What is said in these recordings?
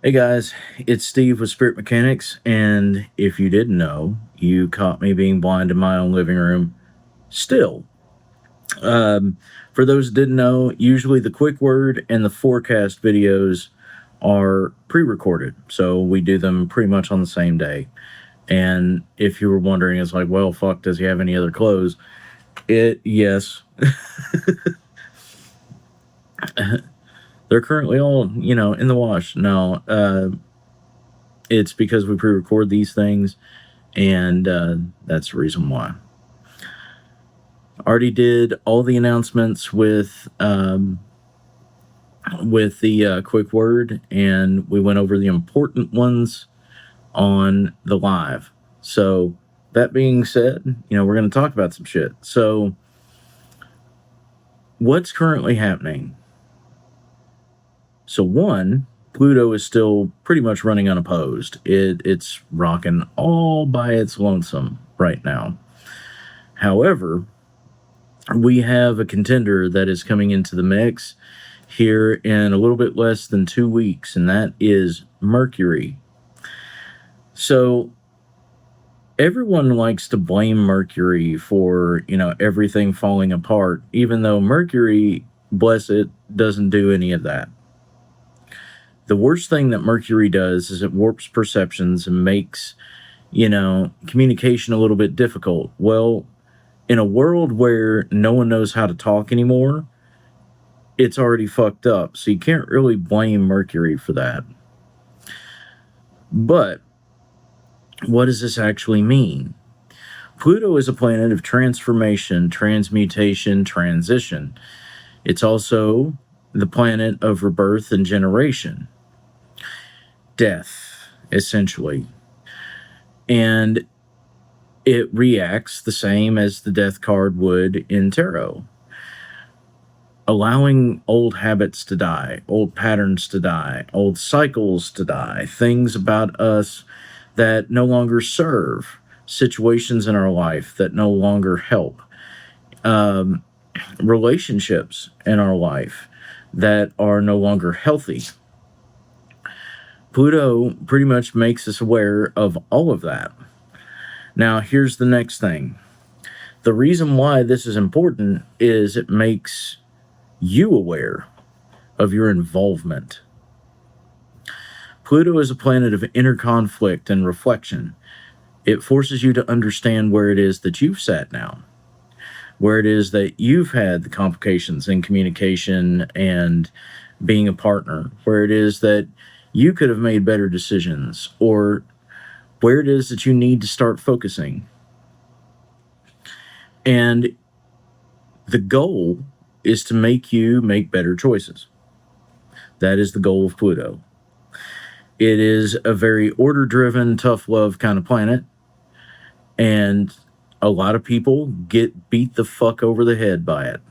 Hey guys, it's Steve with Spirit Mechanics, and if you didn't know, you caught me being blind in my own living room. Still, um, for those that didn't know, usually the quick word and the forecast videos are pre-recorded, so we do them pretty much on the same day. And if you were wondering, it's like, well, fuck, does he have any other clothes? Yes, they're currently all in the wash. No, it's because we pre-record these things and that's the reason why. Already did all the announcements with the quick word, and we went over the important ones on the live. So that being said, we're going to talk about some shit. So what's currently happening? So one, Pluto is still pretty much running unopposed. It's rocking all by its lonesome right now. However, we have a contender that is coming into the mix here in a little bit less than 2 weeks, and that is Mercury. So everyone likes to blame Mercury for, everything falling apart, even though Mercury, bless it, doesn't do any of that. The worst thing that Mercury does is it warps perceptions and makes, communication a little bit difficult. Well, in a world where no one knows how to talk anymore, it's already fucked up. So you can't really blame Mercury for that. But what does this actually mean? Pluto is a planet of transformation, transmutation, transition. It's also the planet of rebirth and generation. Death, essentially. And it reacts the same as the death card would in tarot. Allowing old habits to die, old patterns to die, old cycles to die, things about us that no longer serve, situations in our life that no longer help, relationships in our life that are no longer healthy. Pluto pretty much makes us aware of all of that. Now, here's the next thing. The reason why this is important is it makes you aware of your involvement. Pluto is a planet of inner conflict and reflection. It forces you to understand where it is that you've sat down, where it is that you've had the complications in communication and being a partner, where it is that you could have made better decisions, or where it is that you need to start focusing. And the goal is to make you make better choices. That is the goal of Pluto. It is a very order-driven, tough love kind of planet. And a lot of people get beat the fuck over the head by it.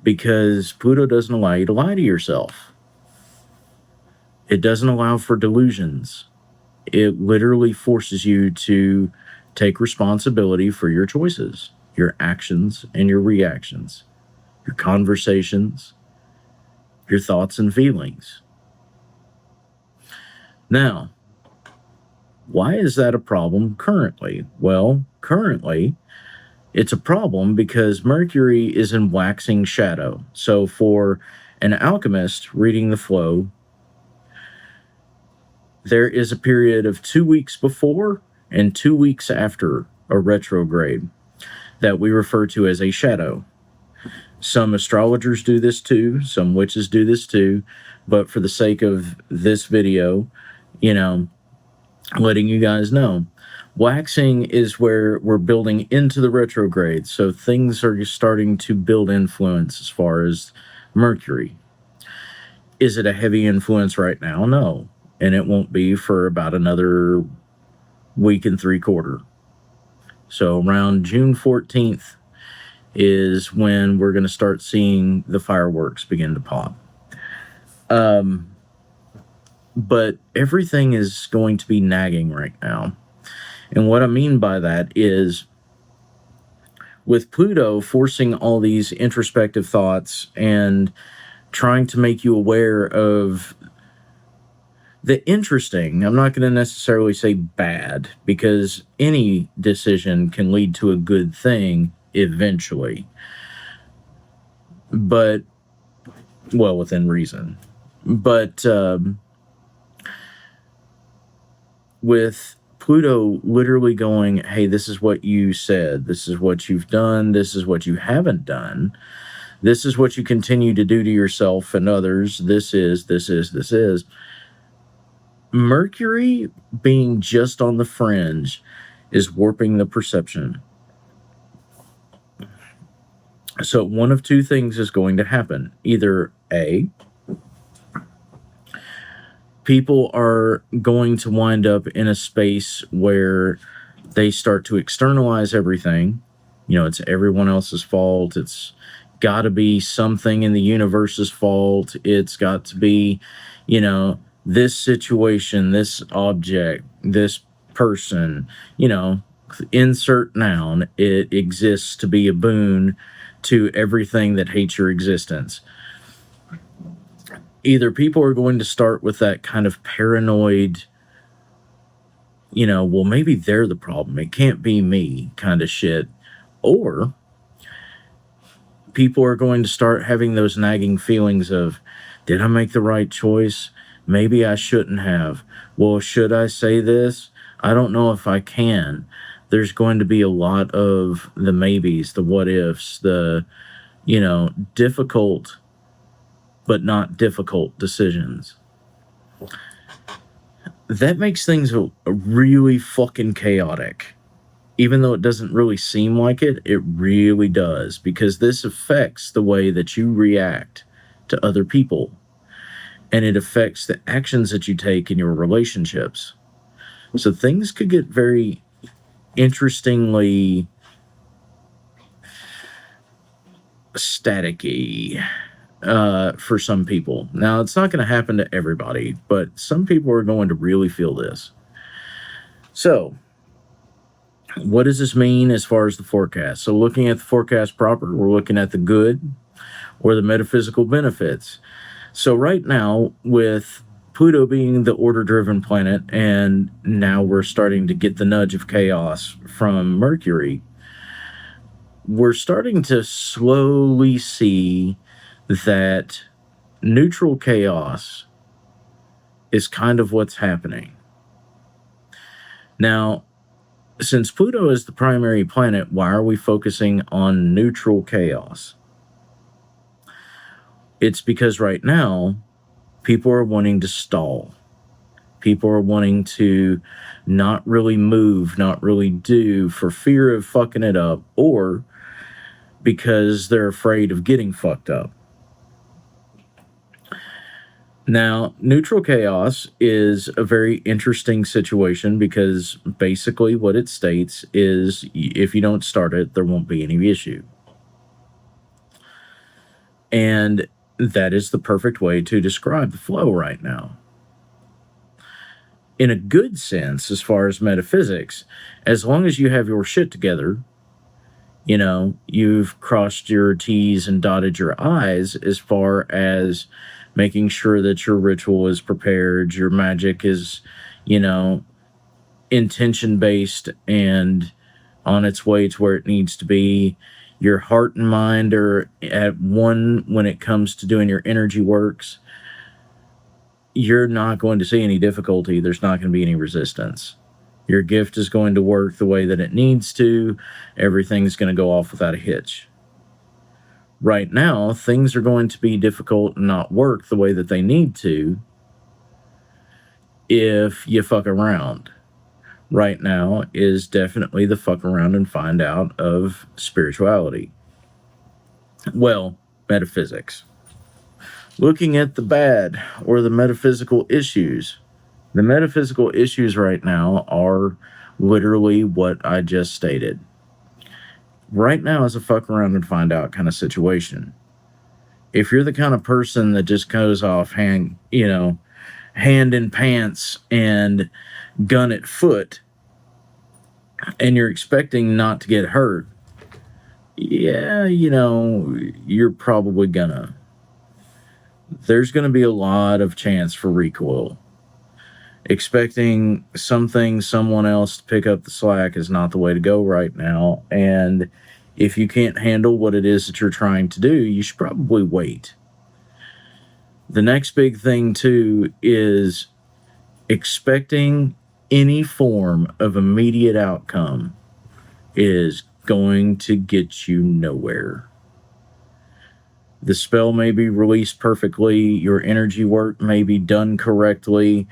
Because Pluto doesn't allow you to lie to yourself. It doesn't allow for delusions. It literally forces you to take responsibility for your choices, your actions and your reactions, your conversations, your thoughts and feelings. Now, why is that a problem currently? Well, currently, it's a problem because Mercury is in waxing shadow. So for an alchemist reading the flow, there is a period of 2 weeks before and 2 weeks after a retrograde that we refer to as a shadow. Some astrologers do this too, some witches do this too, but for the sake of this video, letting you guys know, waxing is where we're building into the retrograde, so things are starting to build influence as far as Mercury. Is it a heavy influence right now? No, and it won't be for about another week and 3/4. So around June 14th is when we're going to start seeing the fireworks begin to pop. But everything is going to be nagging right now. And what I mean by that is, with Pluto forcing all these introspective thoughts and trying to make you aware of The interesting, I'm not going to necessarily say bad, because any decision can lead to a good thing eventually, but, well, within reason. But with Pluto literally going, hey, this is what you said, this is what you've done, this is what you haven't done, this is what you continue to do to yourself and others, this is. Mercury being just on the fringe is warping the perception. So one of two things is going to happen. Either A, people are going to wind up in a space where they start to externalize everything. You know, it's everyone else's fault. It's got to be something in the universe's fault. It's got to be, you know, this situation, this object, this person, you know, insert noun. It exists to be a boon to everything that hates your existence. Either people are going to start with that kind of paranoid, you know, well, maybe they're the problem, it can't be me kind of shit, or people are going to start having those nagging feelings of, did I make the right choice? Maybe I shouldn't have. Well, should I say this? I don't know if I can. There's going to be a lot of the maybes, the what ifs, the, you know, difficult but not difficult decisions. That makes things really fucking chaotic. Even though it doesn't really seem like it, it really does, because this affects the way that you react to other people, and it affects the actions that you take in your relationships. So things could get very interestingly staticky for some people. Now, it's not going to happen to everybody, but some people are going to really feel this. So, what does this mean as far as the forecast? So, looking at the forecast proper, we're looking at the good or the metaphysical benefits. So, right now, with Pluto being the order-driven planet, and now we're starting to get the nudge of chaos from Mercury, we're starting to slowly see that neutral chaos is kind of what's happening. Now, since Pluto is the primary planet, why are we focusing on neutral chaos? It's because right now, people are wanting to stall. People are wanting to not really move, not really do, for fear of fucking it up, or because they're afraid of getting fucked up. Now, neutral chaos is a very interesting situation, because basically what it states is, if you don't start it, there won't be any issue. And that is the perfect way to describe the flow right now. In a good sense, as far as metaphysics, as long as you have your shit together, you know, you've crossed your T's and dotted your I's as far as making sure that your ritual is prepared, your magic is, you know, intention-based and on its way to where it needs to be. Your heart and mind are at one when it comes to doing your energy works. You're not going to see any difficulty. There's not going to be any resistance. Your gift is going to work the way that it needs to. Everything's going to go off without a hitch. Right now, things are going to be difficult and not work the way that they need to if you fuck around. Right now is definitely the fuck around and find out of spirituality. Well, metaphysics. Looking at the bad or the metaphysical issues. The metaphysical issues right now are literally what I just stated. Right now is a fuck around and find out kind of situation. If you're the kind of person that just goes off hand in pants and gun at foot, and you're expecting not to get hurt, yeah, you know, you're probably gonna. There's gonna be a lot of chance for recoil. Expecting someone else to pick up the slack is not the way to go right now. And if you can't handle what it is that you're trying to do, you should probably wait. The next big thing, too, is expecting any form of immediate outcome is going to get you nowhere. The spell may be released perfectly, your energy work may be done correctly,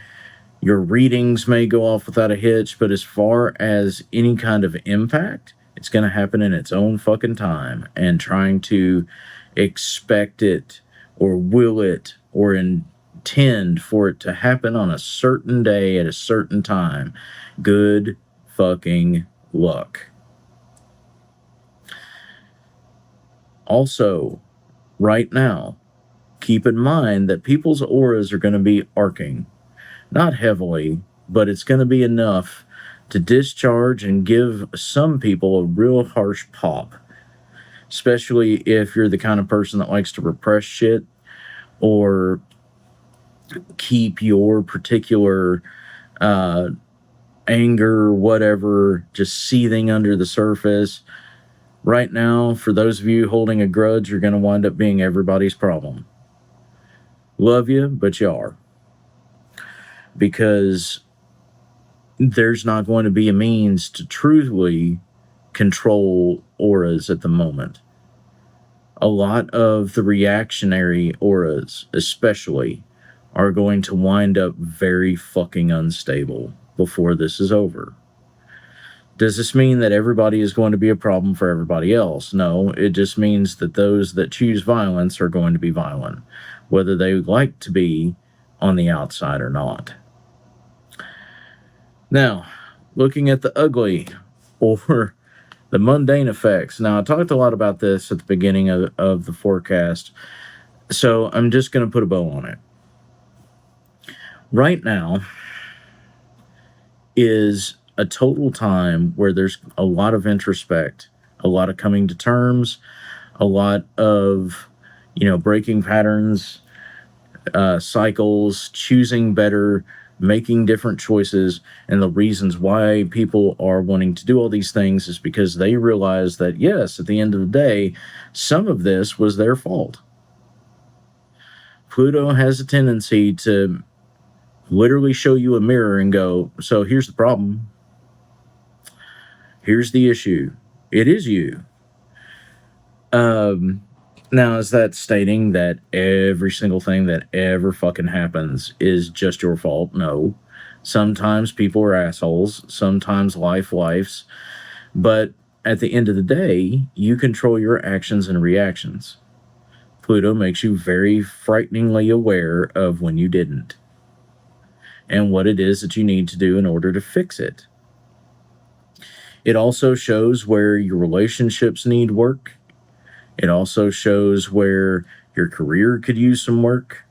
your readings may go off without a hitch, but as far as any kind of impact, it's going to happen in its own fucking time. And trying to expect it or will it or intend for it to happen on a certain day at a certain time, good fucking luck. Also, right now, keep in mind that people's auras are going to be arcing. Not heavily, but it's going to be enough to discharge and give some people a real harsh pop. Especially if you're the kind of person that likes to repress shit or keep your particular anger, whatever, just seething under the surface. Right now, for those of you holding a grudge, you're going to wind up being everybody's problem. Love you, but you are. Because there's not going to be a means to truly control auras at the moment. A lot of the reactionary auras, especially, are going to wind up very fucking unstable before this is over. Does this mean that everybody is going to be a problem for everybody else? No, it just means that those that choose violence are going to be violent, whether they would like to be on the outside or not. Now, looking at the ugly or the mundane effects. Now, I talked a lot about this at the beginning of the forecast, so I'm just going to put a bow on it. Right now is a total time where there's a lot of introspect, a lot of coming to terms, a lot of, breaking patterns, cycles, choosing better, making different choices. And the reasons why people are wanting to do all these things is because they realize that, yes, at the end of the day, some of this was their fault. Pluto has a tendency to literally show you a mirror and go, so here's the problem. Here's the issue. It is you. Now, is that stating that every single thing that ever fucking happens is just your fault? No. Sometimes people are assholes. Sometimes lifes. But at the end of the day, you control your actions and reactions. Pluto makes you very frighteningly aware of when you didn't and what it is that you need to do in order to fix it. It also shows where your relationships need work. It also shows where your career could use some work,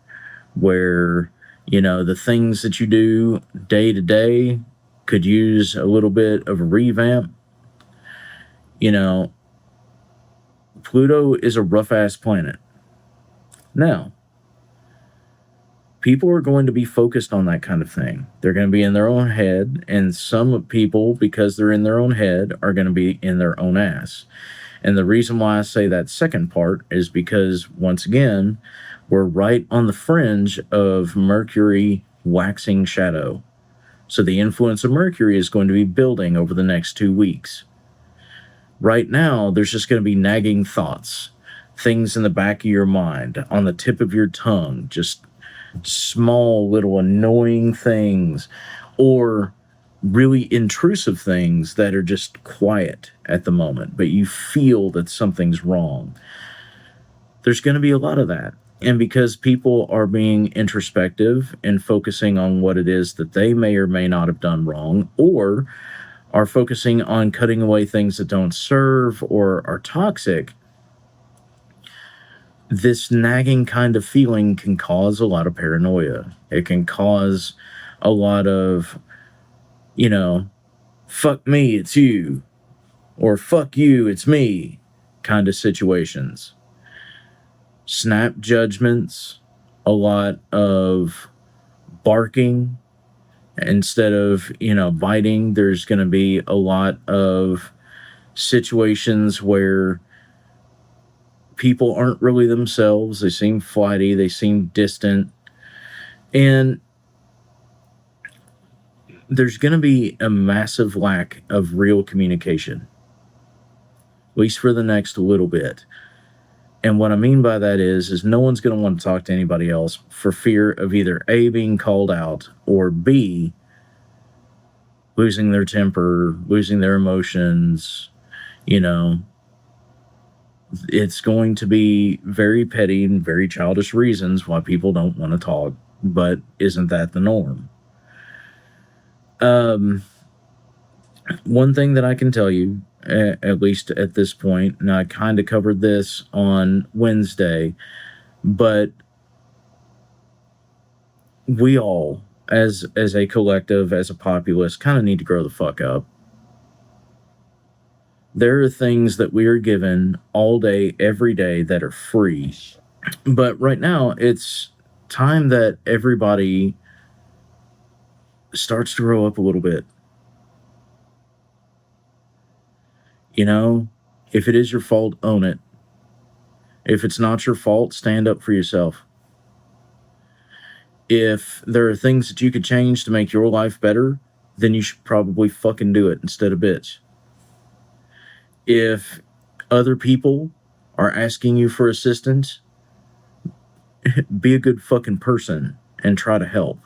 where, the things that you do day to day could use a little bit of a revamp. Pluto is a rough-ass planet. Now, people are going to be focused on that kind of thing. They're going to be in their own head, and some people, because they're in their own head, are going to be in their own ass. And the reason why I say that second part is because, once again, we're right on the fringe of Mercury waxing shadow. So the influence of Mercury is going to be building over the next 2 weeks. Right now, there's just going to be nagging thoughts, things in the back of your mind, on the tip of your tongue, just small little annoying things, or really intrusive things that are just quiet at the moment, but you feel that something's wrong. There's going to be a lot of that. And because people are being introspective and focusing on what it is that they may or may not have done wrong, or are focusing on cutting away things that don't serve or are toxic, this nagging kind of feeling can cause a lot of paranoia. It can cause a lot of, fuck me, it's you, or fuck you, it's me kind of situations. Snap judgments, a lot of barking, Instead of, biting, there's going to be a lot of situations where people aren't really themselves. They seem flighty, they seem distant. And there's going to be a massive lack of real communication, at least for the next little bit. And what I mean by that is no one's going to want to talk to anybody else for fear of either A, being called out, or B, losing their temper, losing their emotions. It's going to be very petty and very childish reasons why people don't want to talk, but isn't that the norm? One thing that I can tell you, at least at this point, and I kind of covered this on Wednesday, but we all, as a collective, as a populace, kind of need to grow the fuck up. There are things that we are given all day, every day that are free. But right now, it's time that everybody starts to grow up a little bit. If it is your fault, own it. If it's not your fault, stand up for yourself. If there are things that you could change to make your life better, then you should probably fucking do it instead of bitch. If other people are asking you for assistance, be a good fucking person and try to help.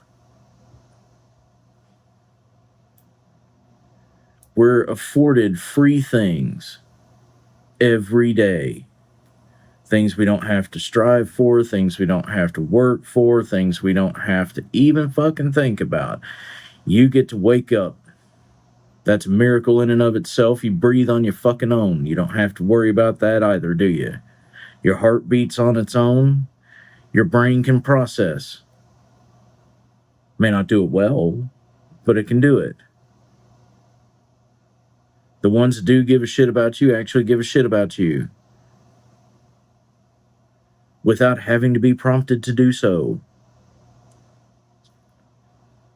We're afforded free things every day. Things we don't have to strive for, things we don't have to work for, things we don't have to even fucking think about. You get to wake up. That's a miracle in and of itself. You breathe on your fucking own. You don't have to worry about that either, do you? Your heart beats on its own. Your brain can process. May not do it well, but it can do it. The ones that do give a shit about you actually give a shit about you, without having to be prompted to do so.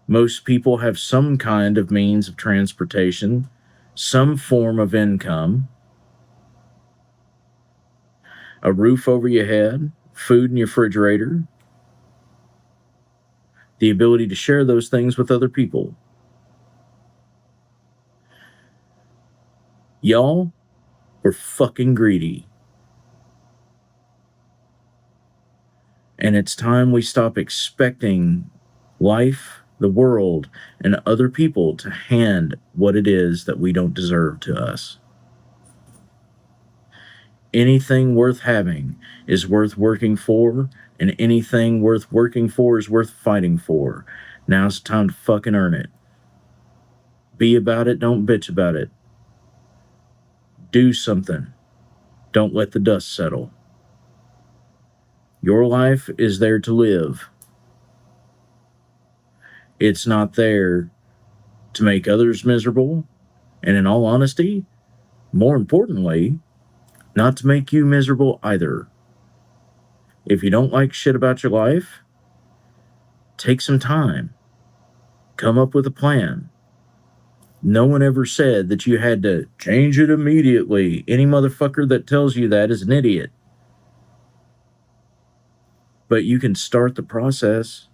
Most people have some kind of means of transportation, some form of income, a roof over your head, food in your refrigerator, the ability to share those things with other people. Y'all are fucking greedy. And it's time we stop expecting life, the world, and other people to hand what it is that we don't deserve to us. Anything worth having is worth working for, and anything worth working for is worth fighting for. Now's the time to fucking earn it. Be about it, don't bitch about it. Do something. Don't let the dust settle. Your life is there to live. It's not there to make others miserable, and in all honesty, more importantly, not to make you miserable either. If you don't like shit about your life, take some time. Come up with a plan. No one ever said that you had to change it immediately. Any motherfucker that tells you that is an idiot. But you can start the process.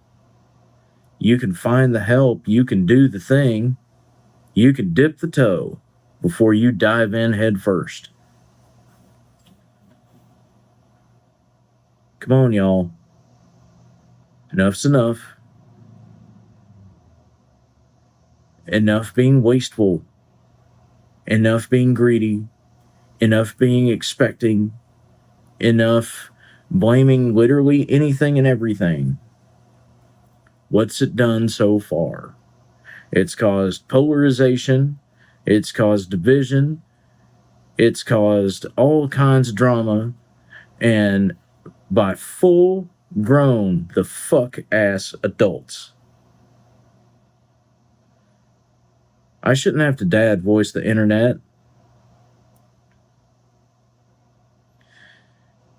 You can find the help. You can do the thing. You can dip the toe before you dive in head first. Come on, y'all. Enough's enough. Enough being wasteful. Enough being greedy. Enough being expecting. Enough blaming literally anything and everything. What's it done so far? It's caused polarization. It's caused division. It's caused all kinds of drama. And by full grown the fuck ass adults. I shouldn't have to dad voice the internet.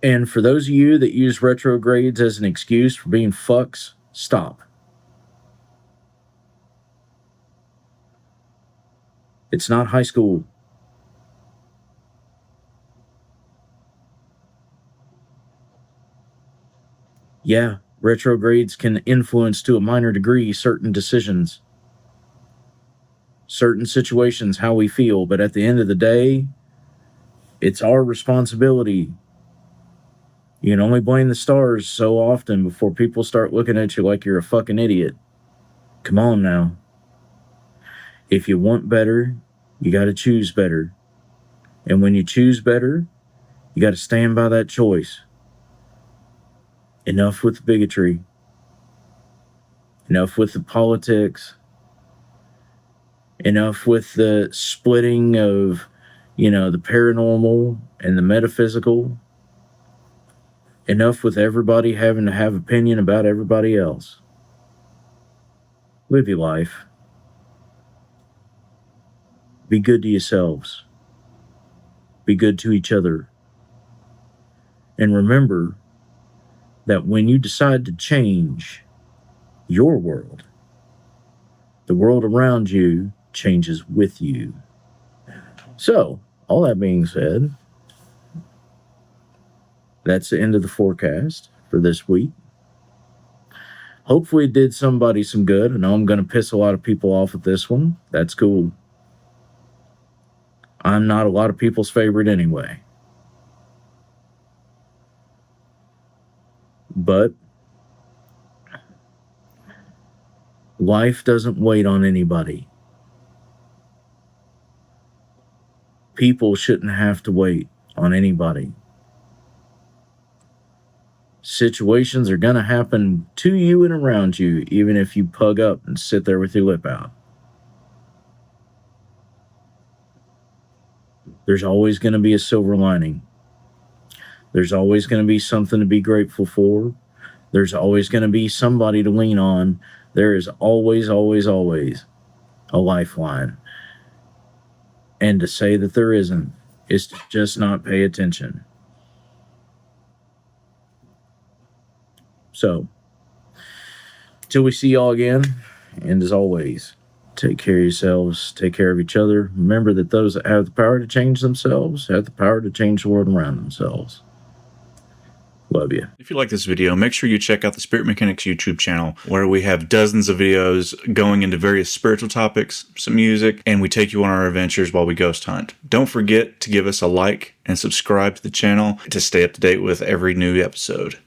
And for those of you that use retrogrades as an excuse for being fucks, stop. It's not high school. Yeah, retrogrades can influence to a minor degree certain decisions, certain situations, how we feel, but at the end of the day, it's our responsibility. You can only blame the stars so often before people start looking at you like you're a fucking idiot. Come on now. If you want better, you got to choose better. And when you choose better, you got to stand by that choice. Enough with the bigotry. Enough with the politics. Enough with the splitting of, the paranormal and the metaphysical. Enough with everybody having to have opinion about everybody else. Live your life. Be good to yourselves. Be good to each other. And remember that when you decide to change your world, the world around you changes with you. So, all that being said, that's the end of the forecast for this week. Hopefully it did somebody some good. I know I'm going to piss a lot of people off with this one. That's cool. I'm not a lot of people's favorite anyway. But life doesn't wait on anybody. People shouldn't have to wait on anybody. Situations are going to happen to you and around you, even if you pug up and sit there with your lip out. There's always going to be a silver lining. There's always going to be something to be grateful for. There's always going to be somebody to lean on. There is always, always, always a lifeline. And to say that there isn't is to just not pay attention. So, till we see y'all again, and as always, take care of yourselves, take care of each other. Remember that those that have the power to change themselves have the power to change the world around themselves. Love you. If you like this video, make sure you check out the Spirit Mechanics YouTube channel, where we have dozens of videos going into various spiritual topics, some music, and we take you on our adventures while we ghost hunt. Don't forget to give us a like and subscribe to the channel to stay up to date with every new episode.